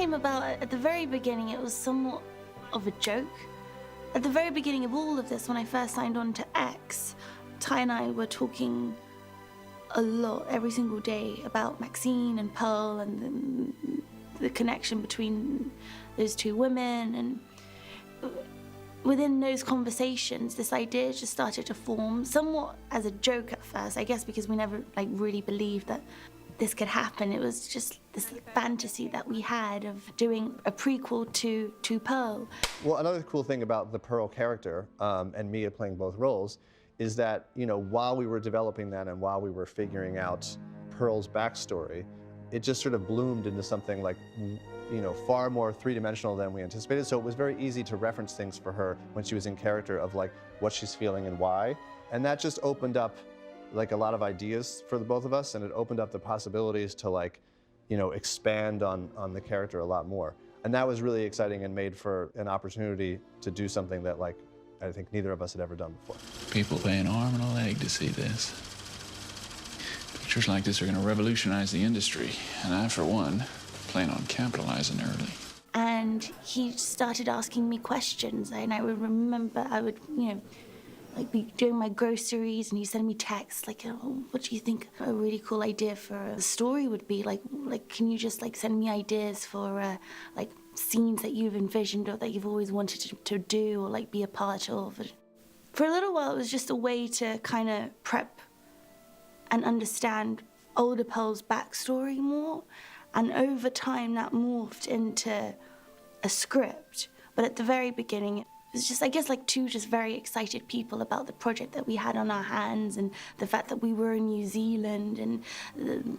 came about at the very beginning. It was somewhat of a joke. At the very beginning of all of this, when I first signed on to X, Ty and I were talking a lot every single day about Maxine and Pearl and the connection between those two women. And within those conversations, this idea just started to form, somewhat as a joke at first, I guess, because we never really believed that this could happen. It was just this fantasy that we had of doing a prequel to Pearl. Well, another cool thing about the Pearl character and Mia playing both roles is that, while we were developing that and while we were figuring out Pearl's backstory, it just sort of bloomed into something like, far more three-dimensional than we anticipated. So it was very easy to reference things for her when she was in character of like what she's feeling and why. And that just opened up like a lot of ideas for the both of us, and it opened up the possibilities to expand on the character a lot more. And that was really exciting and made for an opportunity to do something that I think neither of us had ever done before. People pay an arm and a leg to see this. Pictures like this are going to revolutionize the industry, and I, for one, plan on capitalizing early. And he started asking me questions, and I would remember I would, be doing my groceries, and he'd send me texts like, oh, what do you think a really cool idea for a story would be? Like, can you just send me ideas for scenes that you've envisioned or that you've always wanted to do or be a part of? For a little while, it was just a way to kind of prep and understand older Pearl's backstory more. And over time, that morphed into a script. But at the very beginning, it was just, I guess, two just very excited people about the project that we had on our hands and the fact that we were in New Zealand and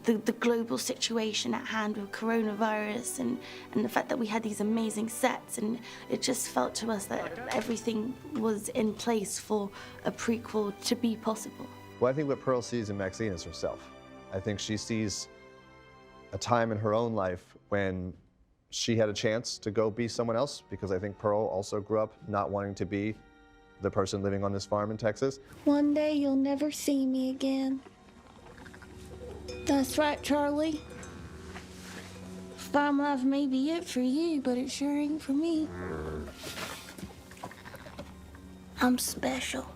the global situation at hand with coronavirus and the fact that we had these amazing sets. And it just felt to us that everything was in place for a prequel to be possible. Well, I think what Pearl sees in Maxine is herself. I think she sees a time in her own life when she had a chance to go be someone else, because I think Pearl also grew up not wanting to be the person living on this farm in Texas. One day you'll never see me again. That's right, Charlie. Farm life may be it for you, but it sure ain't for me. I'm special.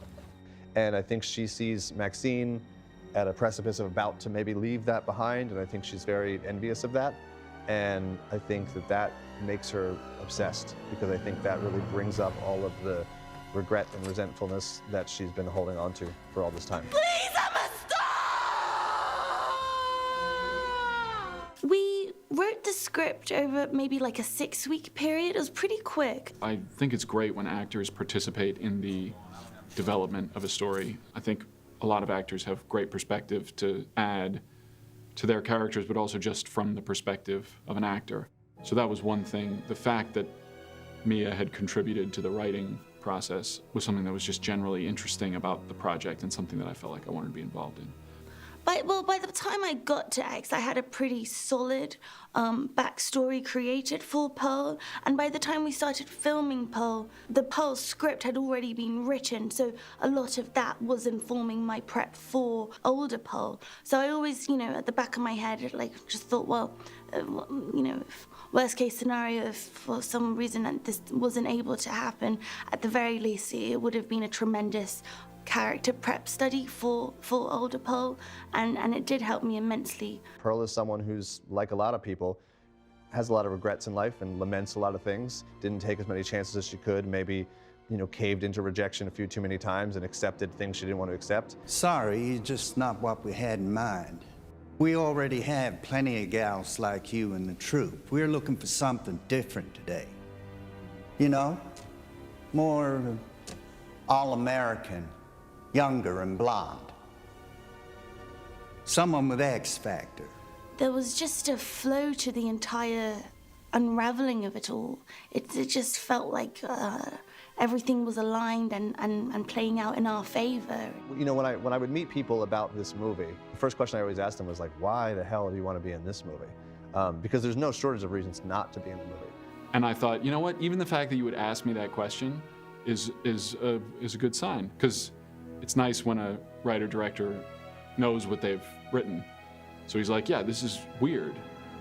And I think she sees Maxine at a precipice of about to maybe leave that behind, and I think she's very envious of that. And I think that makes her obsessed, because I think that really brings up all of the regret and resentfulness that she's been holding on to for all this time. Please, I'm a star! We wrote the script over maybe a 6-week period. It was pretty quick. I think it's great when actors participate in the development of a story. I think a lot of actors have great perspective to add to their characters, but also just from the perspective of an actor. So that was one thing. The fact that Mia had contributed to the writing process was something that was just generally interesting about the project and something that I felt like I wanted to be involved in. By the time I got to X, I had a pretty solid backstory created for Pearl. And by the time we started filming Pearl, the Pearl script had already been written. So a lot of that was informing my prep for older Pearl. So I always, at the back of my head, just thought, well, if worst case scenario, if for some reason this wasn't able to happen, at the very least, it would have been a tremendous character prep study for older Pearl, and it did help me immensely. Pearl is someone who's, like a lot of people, has a lot of regrets in life and laments a lot of things, didn't take as many chances as she could, maybe, caved into rejection a few too many times and accepted things she didn't want to accept. Sorry, it's just not what we had in mind. We already have plenty of gals like you in the troupe. We're looking for something different today. More all-American, younger and blonde. Someone with X factor. There was just a flow to the entire unraveling of it all. It just felt like everything was aligned and playing out in our favor. When I would meet people about this movie, the first question I always asked them was why the hell do you want to be in this movie? Because there's no shortage of reasons not to be in the movie. And I thought, you know what? Even the fact that you would ask me that question is a good sign, because it's nice when a writer-director knows what they've written. So he's like, yeah, this is weird.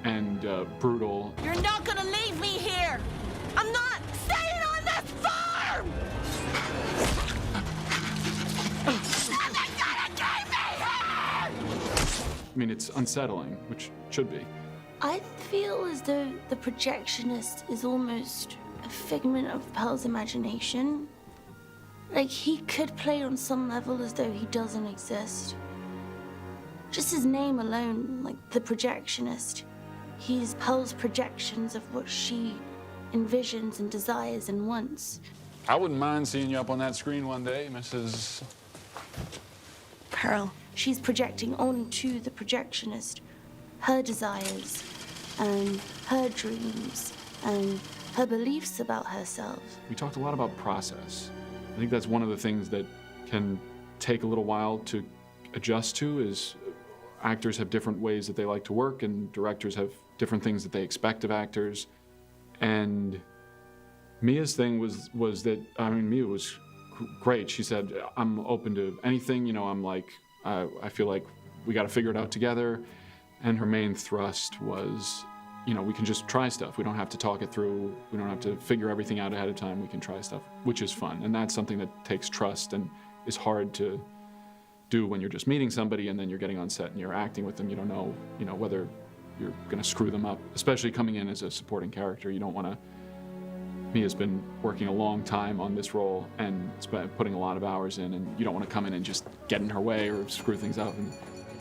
and brutal. You're not gonna leave me here! I'm not staying on this farm! Someone's gonna keep me here! I mean, it's unsettling, which should be. I feel as though the projectionist is almost a figment of Pearl's imagination. Like, he could play on some level as though he doesn't exist. Just his name alone, like the projectionist, he's Pearl's projections of what she envisions and desires and wants. I wouldn't mind seeing you up on that screen one day, Mrs. Pearl. She's projecting onto the projectionist her desires and her dreams and her beliefs about herself. We talked a lot about process. I think that's one of the things that can take a little while to adjust to, is actors have different ways that they like to work, and directors have different things that they expect of actors. And Mia's thing was that, I mean, Mia was great. She said, I'm open to anything, you know, I'm like, I feel like we got to figure it out together. And her main thrust was, you know, we can just try stuff. We don't have to talk it through. We don't have to figure everything out ahead of time. We can try stuff, which is fun. And that's something that takes trust and is hard to do when you're just meeting somebody and then you're getting on set and you're acting with them. You don't know, you know, whether you're going to screw them up, especially coming in as a supporting character. You don't want to. Mia's been working a long time on this role and putting a lot of hours in, and you don't want to come in and just get in her way or screw things up. And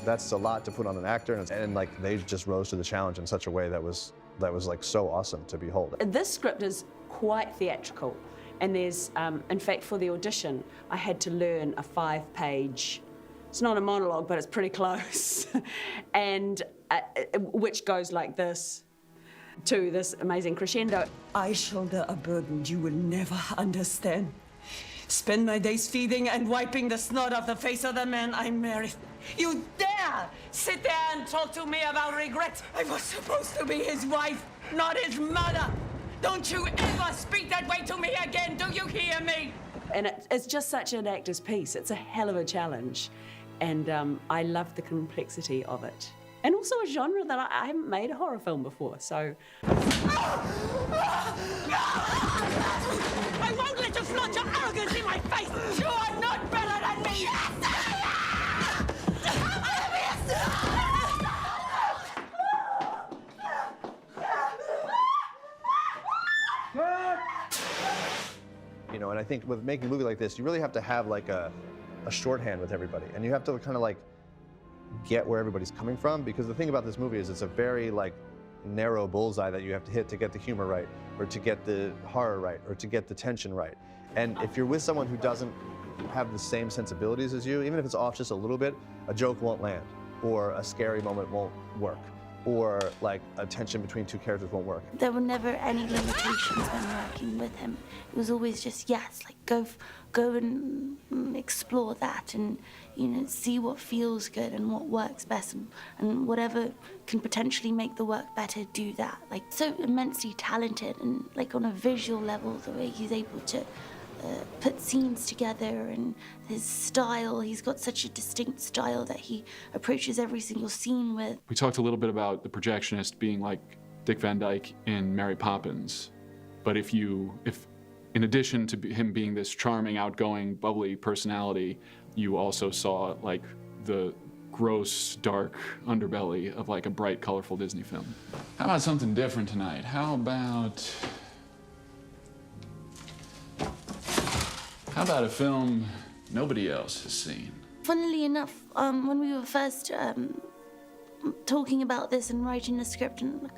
That's a lot to put on an actor, and like they just rose to the challenge in such a way that was like so awesome to behold. This script is quite theatrical, and there's, in fact, for the audition, I had to learn a 5-page. It's not a monologue, but it's pretty close, and which goes like this, to this amazing crescendo. I shoulder a burden you will never understand. Spend my days feeding and wiping the snot off the face of the man I married. You dare sit there and talk to me about regret? I was supposed to be his wife, not his mother. Don't you ever speak that way to me again, do you hear me? And it's just such an actor's piece. It's a hell of a challenge, and I love the complexity of it. And also a genre that I haven't made a horror film before, so. I won't let you flaunt your arrogance in my face! You are not better than me! Yes, You know, and I think with making a movie like this, you really have to have like a shorthand with everybody, and you have to kind of like get where everybody's coming from, because the thing about this movie is it's a very like narrow bullseye that you have to hit to get the humor right, or to get the horror right, or to get the tension right. And if you're with someone who doesn't have the same sensibilities as you, even if it's off just a little bit, a joke won't land, or a scary moment won't work, or like a tension between two characters won't work. There were never any limitations when working with him. It was always just, yes, like go and explore that, and you know, see what feels good and what works best, and whatever can potentially make the work better, do that. Like, so immensely talented, and like on a visual level, the way he's able to put scenes together, and his style, he's got such a distinct style that he approaches every single scene with. we talked a little bit about the projectionist being like Dick Van Dyke in Mary Poppins, but if in addition to him being this charming, outgoing, bubbly personality, you also saw like the gross, dark underbelly of like a bright, colorful Disney film. How about something different tonight? How about a film nobody else has seen? Funnily enough, when we were first talking about this and writing the script and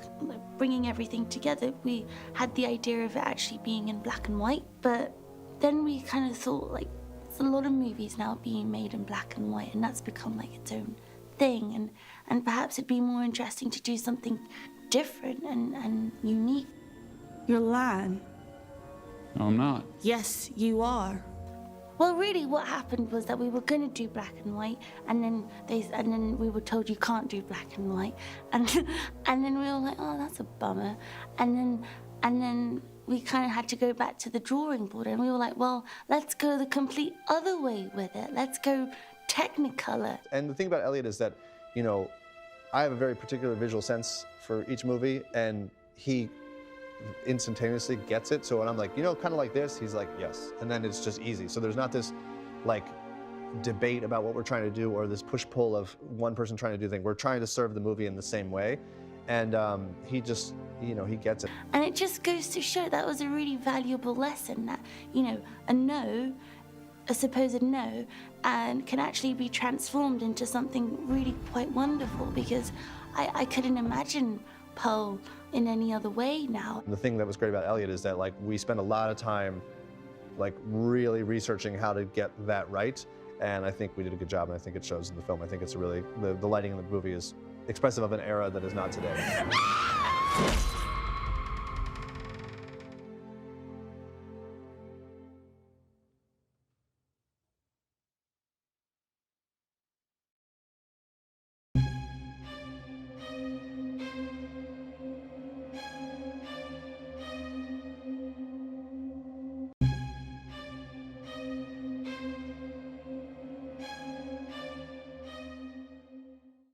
bringing everything together, we had the idea of it actually being in black and white. But then we kind of thought, like, there's a lot of movies now being made in black and white, and that's become like its own thing. And perhaps it'd be more interesting to do something different and unique. You're lying. No, I'm not. Yes, you are. Well, really, what happened was that we were going to do black and white, and then we were told you can't do black and white, and then we were like, oh, that's a bummer, and then we kind of had to go back to the drawing board, and we were like, well, let's go the complete other way with it. Let's go Technicolor. And the thing about Elliot is that, you know, I have a very particular visual sense for each movie, and he instantaneously gets it. So when I'm like, you know, kind of like this, he's like, yes. And then it's just easy. So there's not this like debate about what we're trying to do or this push-pull of one person trying to do things. We're trying to serve the movie in the same way. And he just, you know, he gets it. And it just goes to show that was a really valuable lesson that, you know, a no, a supposed no, and can actually be transformed into something really quite wonderful, because I couldn't imagine Pearl in any other way now. The thing that was great about Elliot is that like we spent a lot of time like really researching how to get that right, and I think we did a good job, and I think it shows in the film. I think it's a really, the lighting in the movie is expressive of an era that is not today.